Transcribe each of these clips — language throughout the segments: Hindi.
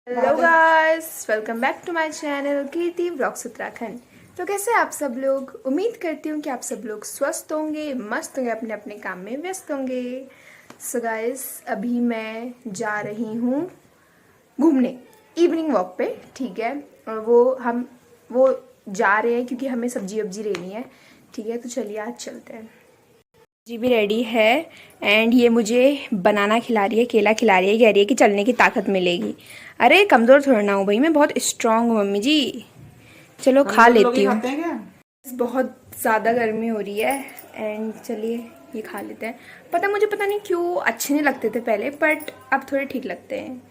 Hello guys, welcome back to my channel Kirti vlogs Uttarakhand. तो कैसे आप सब लोग? उम्मीद करती हूँ कि आप सब लोग स्वस्थ होंगे, मस्त होंगे, अपने अपने काम में व्यस्त होंगे। सो गाइस, अभी मैं जा रही हूँ घूमने, इवनिंग वॉक पे, ठीक है। और वो जा रहे हैं क्योंकि हमें सब्जी वब्जी लेनी है, ठीक है। तो चलिए आज चलते हैं। जी भी रेडी है एंड ये मुझे बनाना खिला रही है, केला खिला रही है, कह रही है कि चलने की ताकत मिलेगी। अरे कमज़ोर थोड़ा ना हूँ भाई, मैं बहुत स्ट्रांग हूँ मम्मी जी। चलो खा लेती हूँ। बहुत ज़्यादा गर्मी हो रही है एंड चलिए ये खा लेते हैं। पता नहीं क्यों अच्छे नहीं लगते थे पहले, बट अब थोड़े ठीक लगते हैं।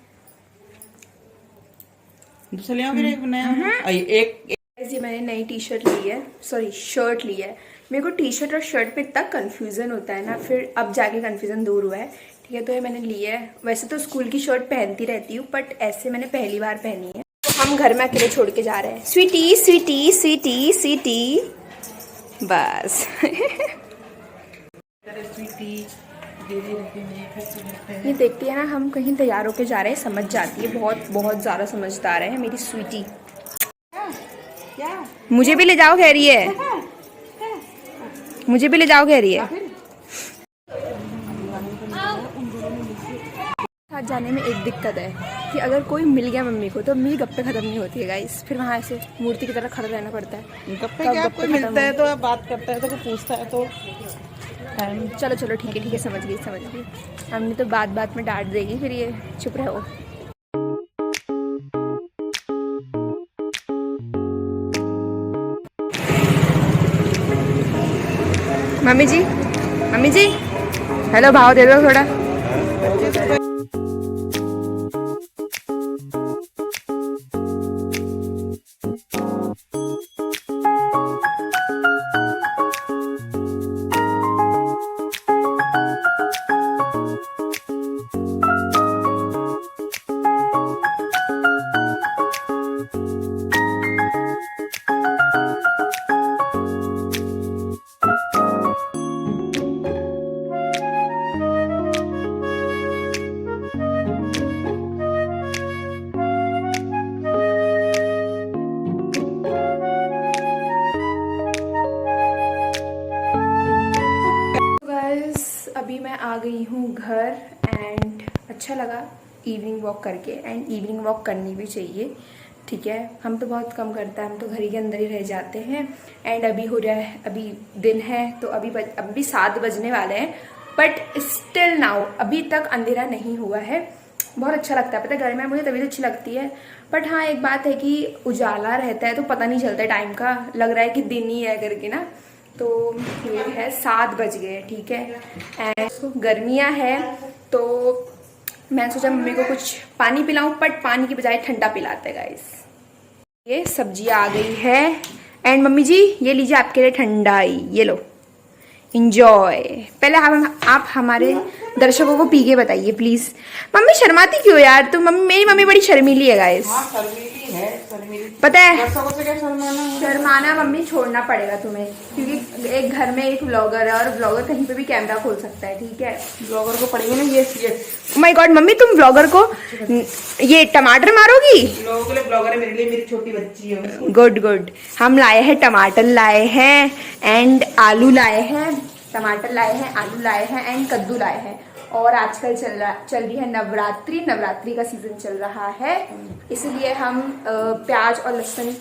ये मैंने नई टी शर्ट ली है, सॉरी शर्ट ली है। मेरे को टी शर्ट और शर्ट पे इतना कंफ्यूजन होता है ना, फिर अब जाके कंफ्यूजन दूर हुआ है, ठीक है। तो ये मैंने ली है। वैसे तो स्कूल की शर्ट पहनती रहती हूँ, बट ऐसे मैंने पहली बार पहनी है। तो हम घर में अकेले छोड़ के जा रहे हैं। स्वीटी स्वीटी स्वीटी स्वीटी, बस ये देखती है ना, हम कहीं तैयार होके जा रहे हैं, समझ जाती है। बहुत बहुत ज़्यादा समझदार है मेरी स्वीटी। मुझे भी ले जाओ कह रही है, मुझे भी ले जाओ कह रही है। साथ जाने में एक दिक्कत है कि अगर कोई मिल गया मम्मी को तो मेरी गप्पे खत्म नहीं होती है गाइस। फिर वहाँ ऐसे मूर्ति की तरह खड़ा रहना पड़ता है। गप्पे क्या, कोई मिलता है तो बात करता है तो कोई पूछता है तो चलो चलो ठीक है समझ गई। मम्मी तो बात बात में डांट देगी, फिर ये चुप रहो। मम्मी जी हेलो, भाव दे दो थोड़ा। अभी मैं आ गई हूँ घर एंड अच्छा लगा इवनिंग वॉक करके, एंड इवनिंग वॉक करनी भी चाहिए, ठीक है। हम तो बहुत कम करते हैं, हम तो घर के अंदर ही रह जाते हैं। एंड अभी हो रहा है, अभी दिन है तो अभी 7 बजने वाले हैं, बट स्टिल नाउ अभी तक अंधेरा नहीं हुआ है। बहुत अच्छा लगता है, पता है घर में मुझे तभी तो अच्छी लगती है। बट हाँ एक बात है कि उजाला रहता है तो पता नहीं चलता टाइम का, लग रहा है कि दिन ही है करके ना। तो ये है 7 बज गए, ठीक है। एंड गर्मियाँ है तो मैंने सोचा मम्मी को कुछ पानी पिलाऊं, बट पानी की बजाय ठंडा पिलाते हैं गाइस। ये सब्जी आ गई है एंड मम्मी जी ये लीजिए आपके लिए ठंडाई, ये लो इंजॉय। पहले आप हमारे दर्शकों को पी के बताइए प्लीज। मम्मी शर्माती क्यों यार? तो मेरी मम्मी बड़ी शर्मीली है गाइस। हाँ, शर्मीली है, शर्मीली। पता है दर्शकों से क्या शर्माना मम्मी छोड़ना पड़ेगा तुम्हें, क्योंकि एक घर में एक ब्लॉगर है और ब्लॉगर कहीं पे भी कैमरा खोल सकता है, ठीक है। ब्लॉगर को पड़ेगी ना ये माय गॉड मम्मी, तुम ब्लॉगर को ये टमाटर मारोगी? लोगों के लिए ब्लॉगर है, मेरे लिए मेरी छोटी बच्ची है। गुड। हम लाए हैं, टमाटर लाए हैं एंड आलू लाए हैं, टमाटर लाए हैं, आलू लाए हैं एंड कद्दू लाए हैं। और आजकल चल रही है नवरात्रि का सीजन चल रहा है, इसलिए हम प्याज और लहसुन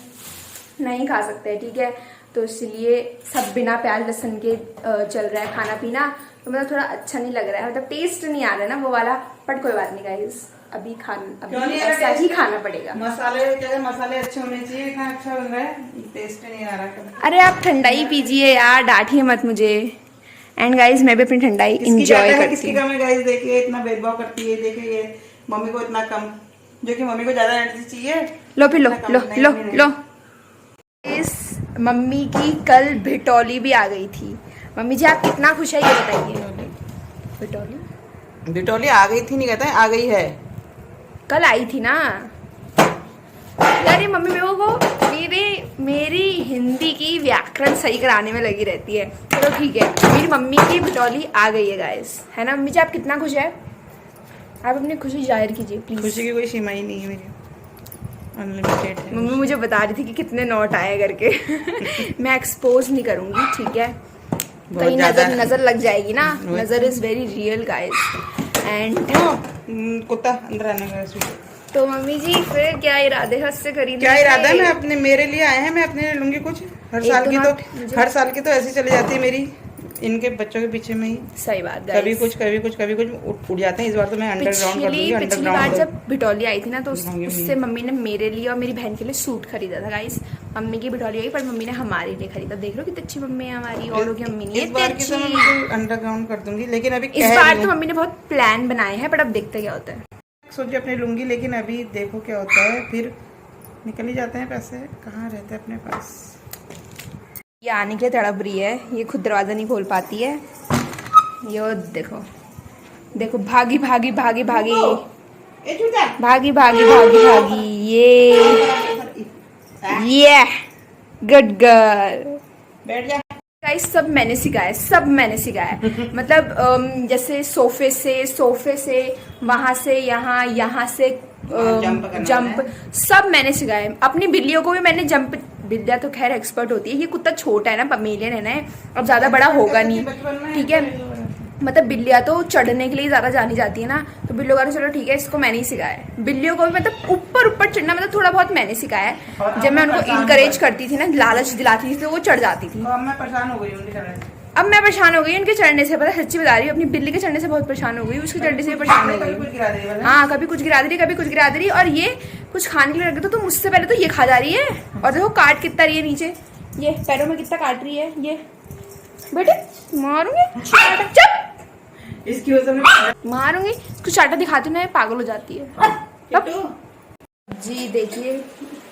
नहीं खा सकते, ठीक है। तो इसलिए सब बिना प्याज लहसुन के चल रहा है खाना पीना। तो मतलब थोड़ा अच्छा नहीं लग रहा है, मतलब टेस्ट नहीं आ रहा है ना वो वाला, बट कोई बात नहीं गाइस, अभी ऐसा ही खाना पड़ेगा। मसाले अच्छे होने चाहिए, इतना अच्छा बन रहा है, टेस्ट नहीं आ रहा। अरे आप ठंडाई पीजिए यार, डांटिए मत मुझे। एंड गाइस मैं भी अपनी ठंडाई एंजॉय करती हूँ। किसकी कम है गाइस? देखिए इतना भेदभाव करती है, देखिए ये मम्मी को इतना कम, जो कि मम्मी को ज्यादा एनर्जी चाहिए। लो फिर लो। इस मम्मी की कल भिटौली भी आ गई थी। मम्मी जी आप कितना खुश है ये बताइए। भिटौली आ गई थी नहीं कहता है, आ गई है। कल आई थी ना यार, ये मम्मी मेरे को मेरी हिंदी की व्याकरण सही कराने में लगी रहती है। चलो ठीक है, मेरी मम्मी की भिटौली आ गई है गाइस, है ना मम्मी जी? आप कितना खुश है? आप अपनी खुशी जाहिर कीजिए प्लीज। खुशी की कोई सीमा ही नहीं है मेरी। अनलिमिटेड है। मम्मी मुझे बता रही थी कि कितने नोट आए करके। मैं एक्सपोज नहीं करूंगी, ठीक है, कहीं नजर लग जाएगी ना। नजर is very real guys. And कुत्ता अंदर आने का। तो मम्मी जी फिर क्या इरादे है उससे खरीदने? क्या इरादा है? मैं अपने मेरे लिए आए हैं, मैं अपने लिए लूंगी कुछ। हर साल की तो ऐसी चली जाती है मेरी, इनके बच्चों के पीछे में ही। सही बात। कभी कुछ उठ जाते हैं। इस बार तो मैं अंडरग्राउंड कर दूंगी। पिछली बार जब बिटौली आई थी ना, तो उससे मम्मी ने मेरे लिए और मेरी बहन के लिए सूट खरीदा था गाइस। मम्मी की बिटौली आई पर मम्मी ने हमारे लिए खरीदा। देख लो कितनी अच्छी मम्मी है हमारी, और लोग की मम्मी नहीं है। इस बार की तो मैं अंडरग्राउंड कर दूंगी, लेकिन अभी इस बार तो मम्मी ने बहुत प्लान बनाए हैं, बट अब देखते क्या होता है। सोचिए अपने लूंगी, लेकिन अभी देखो क्या होता है। फिर निकल ही जाते हैं पैसे, कहाँ रहते हैं अपने पास। ये आने के लिए तड़प रही है, ये खुद दरवाज़ा नहीं खोल पाती है। ये देखो देखो, भागी भागी भागी भागी भागी भागी भागी भागी। ये गुड गर्ल। बैठ जा गाइस, सब मैंने सिखाया है। मतलब जैसे सोफे से वहां से यहाँ से जंप सब मैंने सिखाया है। अपनी बिल्लियों को भी मैंने जंप, बिल्लियाँ तो खैर एक्सपर्ट होती है, ये कुत्ता छोटा है ना, पमेलियन है ना, अब ज्यादा बड़ा होगा नहीं, ठीक है। मतलब बिल्लियाँ तो चढ़ने के लिए ज्यादा जानी जाती है ना, तो बिल्लियों का तो चलो ठीक है, इसको मैंने ही सिखाया है। बिल्लियों को भी मतलब ऊपर चढ़ना, मतलब थोड़ा बहुत मैंने सिखाया है। जब मैं उनको इनकरेज करती थी ना, लालच दिलाती थी, तो वो चढ़ जाती थी। अब मैं परेशान हो गई उनके चढ़ने से। अब मैं परेशान हो गई उनके चढ़ने से, पता सच्ची बता रही हूँ, अपनी बिल्ली के चढ़ने से बहुत परेशान हो गई, उसके चढ़ने से परेशान हो गई। हाँ, कभी कुछ गिरा दे रही, कभी कुछ गिरा दे रही। और ये कुछ खाने के लिए रख दो तो मुझसे पहले तो ये खा जा रही है। और देखो काट कितना रही है नीचे, ये पैरों में कितना काट रही है। ये बेटे मारूंगी, चुप, इसकी वजह से मारूंगी इसको, चाटा दिखाती हूँ ना, पागल हो जाती है। जी देखिए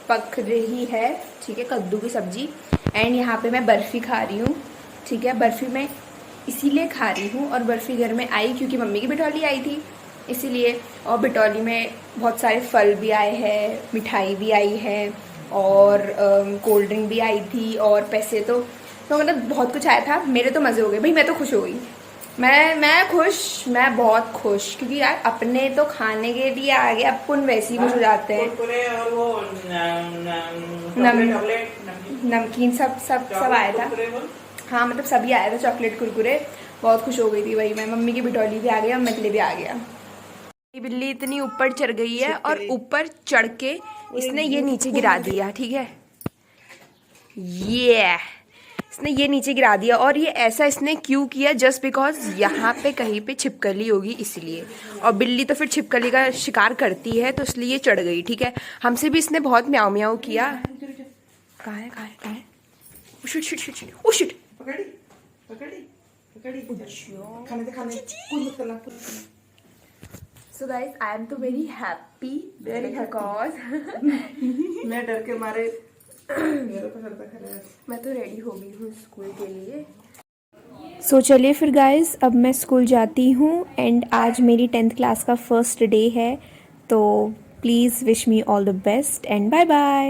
पक रही है, ठीक है, कद्दू की सब्जी। एंड यहाँ पे मैं बर्फी खा रही हूँ, ठीक है। बर्फी मैं इसीलिए खा रही हूँ, और बर्फी घर में आई क्योंकि मम्मी की बिटौली आई थी, इसीलिए। और बिटौली में बहुत सारे फल भी आए हैं, मिठाई भी आई है, और कोल्ड ड्रिंक भी आई थी, और पैसे तो मतलब बहुत कुछ आया था। मेरे तो मज़े हो गए भाई, मैं तो खुश हो गई। मैं बहुत खुश, क्योंकि यार अपने तो खाने के लिए आ गए, अपन वैसे ही खुश हो जाते हैं। और वो नमकीन सब आया था। हाँ, मतलब सभी आया था, चॉकलेट कुरकुरे। बहुत खुश हो गई थी भाई मैं। मम्मी की बिटौली भी आ गई और मेरे लिए भी आ गया। ये बिल्ली इतनी ऊपर चढ़ गई है, और ऊपर चढ़ के इसने ये नीचे गिरा दिया, ठीक है। इसने ये नीचे गिरा दिया, और ये ऐसा इसने क्यों किया? जस्ट बिकॉज यहाँ पे कहीं पे छिपकली होगी इसलिए। और बिल्ली तो फिर छिपकली का शिकार करती है, तो इसलिए चढ़ गई, ठीक है। हमसे भी इसने बहुत म्याऊ म्याऊ किया। कहाँ है? ओ शिट, पकड़ी खाने So guys, I am तो very happy because मैं डर के मारे मैं तो रेडी हो गई हूँ स्कूल के लिए। सो चलिए फिर गाइस, अब मैं स्कूल जाती हूँ। एंड आज मेरी 10th क्लास का फर्स्ट डे है, तो please wish me all the best and bye bye.